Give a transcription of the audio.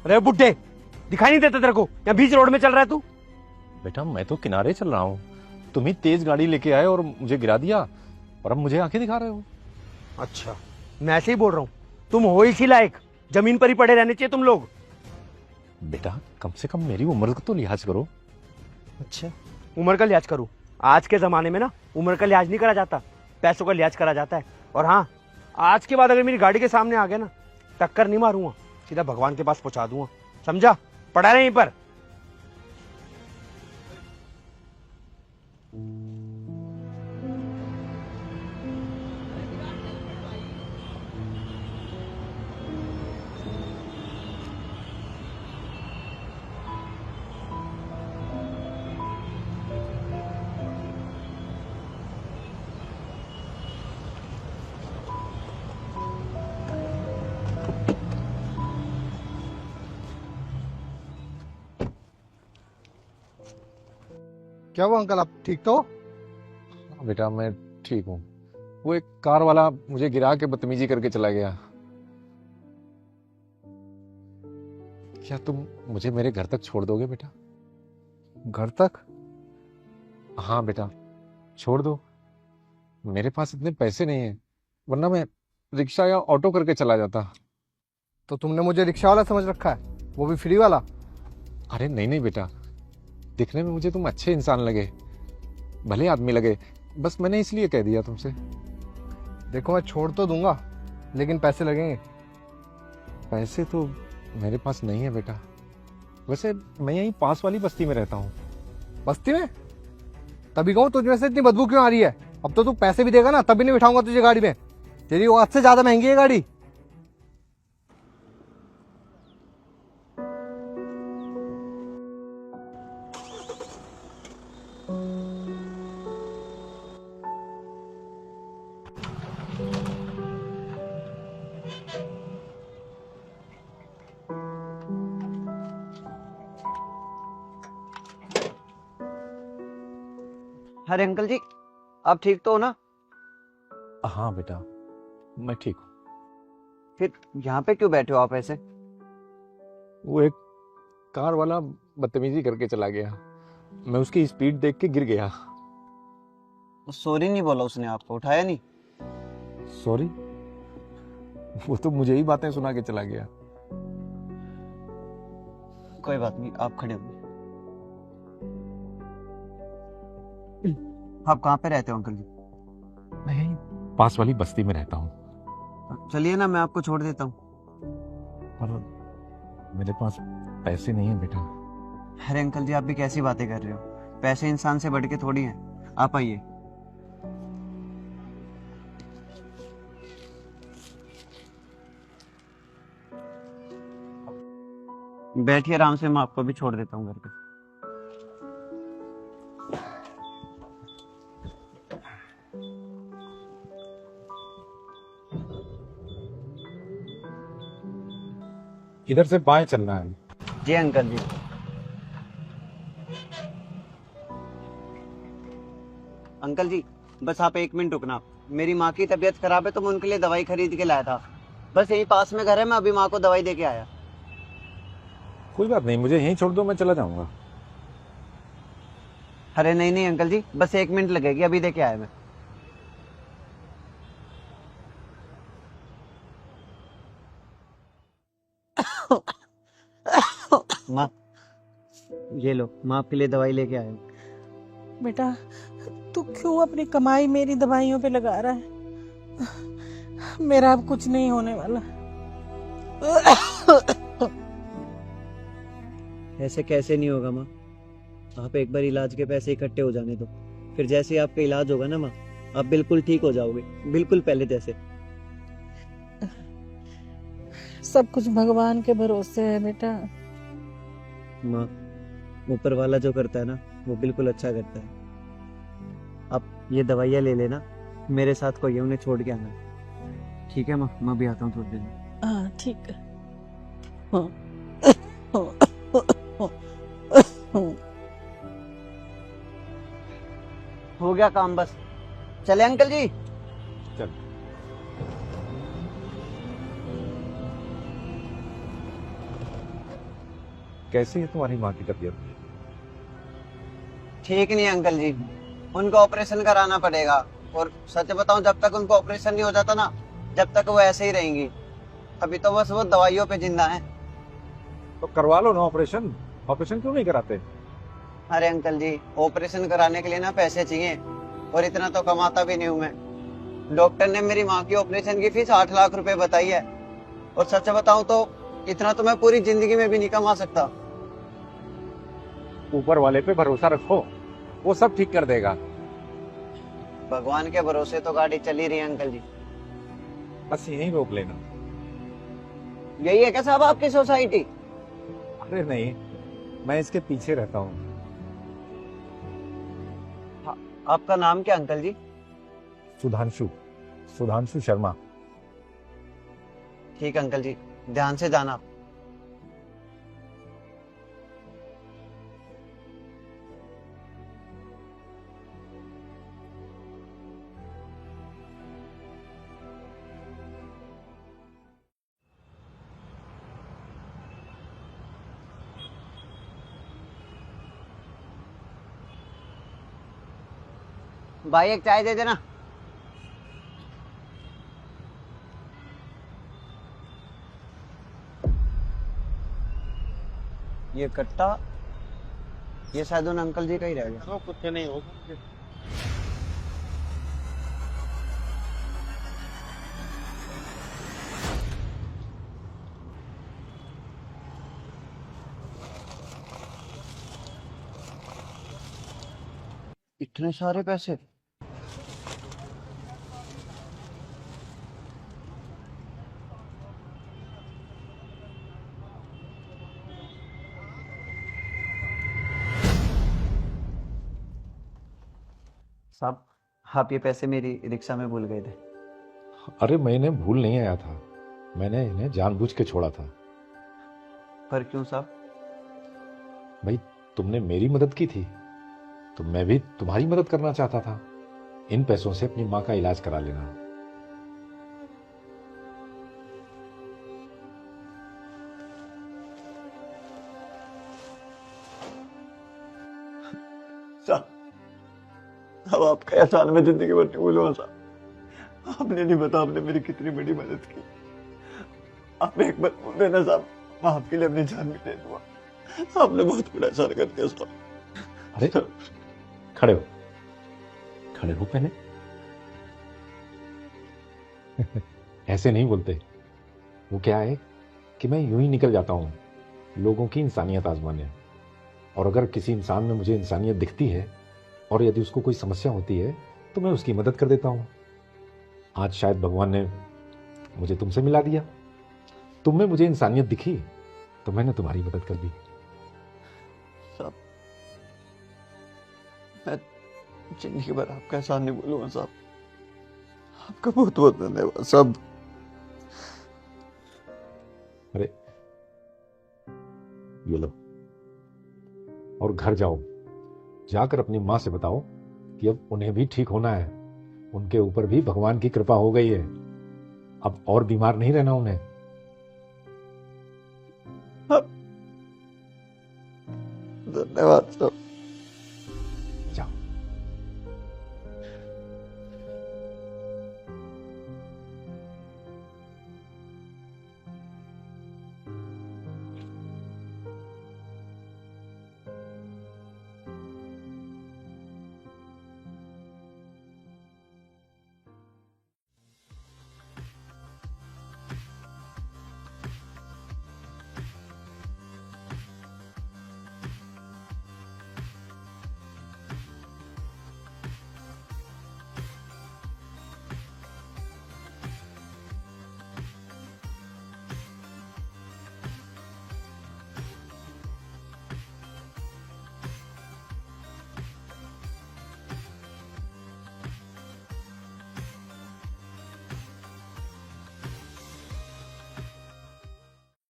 अरे बुड्ढे, दिखाई नहीं देता तेरे को? यहाँ बीच रोड में चल रहा है तू? बेटा मैं तो किनारे चल रहा हूँ, तुम ही तेज गाड़ी लेके आए और मुझे गिरा दिया और अब मुझे आंखें दिखा रहे हो। अच्छा, मैं ऐसे ही बोल रहा हूँ। तुम हो इसी लायक, जमीन पर ही पड़े रहने चाहिए तुम लोग। बेटा कम से कम मेरी उम्र का तो लिहाज करो। अच्छा, उम्र का लिहाज करूँ? आज के जमाने में ना उम्र का लिहाज नहीं करा जाता, पैसों का लिहाज करा जाता है। और हाँ, आज के बाद अगर मेरी गाड़ी के सामने आ गया ना, टक्कर नहीं मारूंगा, सीधा भगवान के पास पहुंचा दूंगा। समझा? पड़ा रहे यहीं पर। क्या हुआ अंकल, आप ठीक तो? बेटा मैं ठीक हूँ, वो एक कार वाला मुझे गिरा के बदतमीजी करके चला गया। क्या तुम मुझे मेरे घर तक छोड़ दोगे बेटा? घर तक? हाँ बेटा छोड़ दो, मेरे पास इतने पैसे नहीं है, वरना मैं रिक्शा या ऑटो करके चला जाता। तो तुमने मुझे रिक्शा वाला समझ रखा है, वो भी फ्री वाला? अरे नहीं नहीं बेटा, दिखने में मुझे तुम अच्छे इंसान लगे, भले आदमी लगे, बस मैंने इसलिए कह दिया तुमसे। देखो मैं छोड़ तो दूंगा, लेकिन पैसे लगेंगे। पैसे तो मेरे पास नहीं है बेटा, वैसे मैं यहीं पास वाली बस्ती में रहता हूँ। बस्ती में? तभी कहूँ तुझमें से इतनी बदबू क्यों आ रही है। अब तो तू पैसे भी देगा ना, तभी नहीं बिठाऊंगा तुझे गाड़ी में। तेरी औकात से ज्यादा महंगी है गाड़ी। अरे अंकल जी, आप ठीक तो हो ना? हाँ बेटा मैं ठीक हूँ। फिर यहाँ पे क्यों बैठे हो आप ऐसे? वो एक कार वाला बदतमीजी करके चला गया, मैं उसकी स्पीड देख के गिर गया। सॉरी नहीं बोला उसने आपको? उठाया नहीं? सॉरी? वो तो मुझे ही बातें सुना के चला गया। कोई बात नहीं, आप खड़े हो। आप कहाँ पे रहते हो अंकल जी? मैं यहीं पास वाली बस्ती में रहता हूँ। चलिए ना, मैं आपको छोड़ देता हूँ। पर मेरे पास पैसे नहीं है बेटा। अरे अंकल जी, आप भी कैसी बातें कर रहे हो? पैसे इंसान से बढ़ के थोड़ी हैं। आप आइए। बैठिए आराम से, मैं आपको भी छोड़ देता हूँ घर पे। इधर से बाएं चलना है। जी अंकल जी। अंकल जी बस आप 1 मिनट रुकना, मेरी माँ की तबीयत खराब है तो मैं उनके लिए दवाई खरीद के लाया था। बस यही पास में घर है, मैं अभी माँ को दवाई दे के आया। कोई बात नहीं, मुझे यहीं छोड़ दो, मैं चला जाऊंगा। अरे नहीं नहीं अंकल जी, बस 1 मिनट लगेगी, अभी दे के आया मैं। माँ ये लो, माँ आपके लिए दवाई लेके आया हूँ। बेटा तू क्यों अपनी कमाई मेरी दवाइयों पे लगा रहा है? मेरा अब कुछ नहीं होने वाला। ऐसे कैसे नहीं होगा माँ? आप एक बार इलाज के पैसे इकट्ठे हो जाने दो, फिर जैसे ही आपका इलाज होगा ना माँ, आप बिल्कुल ठीक हो जाओगे, बिल्कुल पहले जैसे। सब कुछ भगवान के भरोसे है बेटा। माँ ऊपर वाला जो करता है ना, वो बिल्कुल अच्छा करता है। आप ये दवाइयाँ ले लेना, मेरे साथ कोई है, उन्हें छोड़ के आना। ठीक है माँ, मैं भी आता हूँ थोड़ी देर में। हाँ ठीक है। हाँ। हो गया काम बस। चले अंकल जी? चल। कैसी है तुम्हारी माँ की तबीयत? ठीक नहीं है अंकल जी, उनको ऑपरेशन कराना पड़ेगा। और सच बताऊं, जब तक उनको ऑपरेशन नहीं हो जाता ना, जब तक वो ऐसे ही रहेंगी। अभी तो बस वो दवाइयों पे जिंदा है। तो करवा लो ना ऑपरेशन। ऑपरेशन क्यों नहीं कराते? अरे अंकल जी, ऑपरेशन कराने के लिए ना पैसे चाहिए, और इतना तो कमाता भी नहीं हूं मैं। डॉक्टर ने मेरी माँ की ऑपरेशन की फीस 8 लाख रुपए बताई है, और सच बताऊं तो इतना तो मैं पूरी जिंदगी में भी नहीं कमा सकता। ऊपर वाले पे भरोसा रखो, वो सब ठीक कर देगा। भगवान के भरोसे तो गाड़ी चली रही है अंकल जी। बस यहीं रोक लेना। यही है क्या साहब आपकी सोसाइटी? अरे नहीं, मैं इसके पीछे रहता हूँ। आपका नाम क्या अंकल जी? सुधांशु, सुधांशु शर्मा। ठीक है अंकल जी, ध्यान से जाना आप। भाई एक चाय दे देना। ये कट्टा, ये शायद उन अंकल जी का ही रह गया। कुछ नहीं होगा। इतने सारे पैसे? साहब, आप ये पैसे मेरी रिक्शा में भूल गए थे। अरे मैं इन्हें भूल नहीं आया था, मैंने इन्हें जानबूझ के छोड़ा था। पर क्यों साहब? भाई, तुमने मेरी मदद की थी तो मैं भी तुम्हारी मदद करना चाहता था। इन पैसों से अपनी माँ का इलाज करा लेना। साहब, अब आपका एहसान में जिंदगी भर नहीं भूलूंगा साहब। आपने नहीं पता आपने मेरी कितनी बड़ी मदद की। आप एक बार बोल देना साहब, मैं आपके लिए अपनी जान भी दे दूंगा। आपने बहुत बड़ा एहसान कर दिया साहब। अरे खड़े हो, खड़े हो पहले। ऐसे नहीं बोलते। वो क्या है कि मैं यूं ही निकल जाता हूं लोगों की इंसानियत आजमाने। और अगर किसी इंसान में मुझे इंसानियत दिखती है और यदि उसको कोई समस्या होती है तो मैं उसकी मदद कर देता हूं। आज शायद भगवान ने मुझे तुमसे मिला दिया। तुम में मुझे इंसानियत दिखी तो मैंने तुम्हारी मदद कर दी। साहब, मैं जिंदगी भर आपका एहसान नहीं भूलूंगा साहब। आपका बहुत बहुत धन्यवाद साहब। अरे ये लो, और घर जाओ, जाकर अपनी माँ से बताओ कि अब उन्हें भी ठीक होना है। उनके ऊपर भी भगवान की कृपा हो गई है। अब और बीमार नहीं रहना उन्हें। धन्यवाद साहब।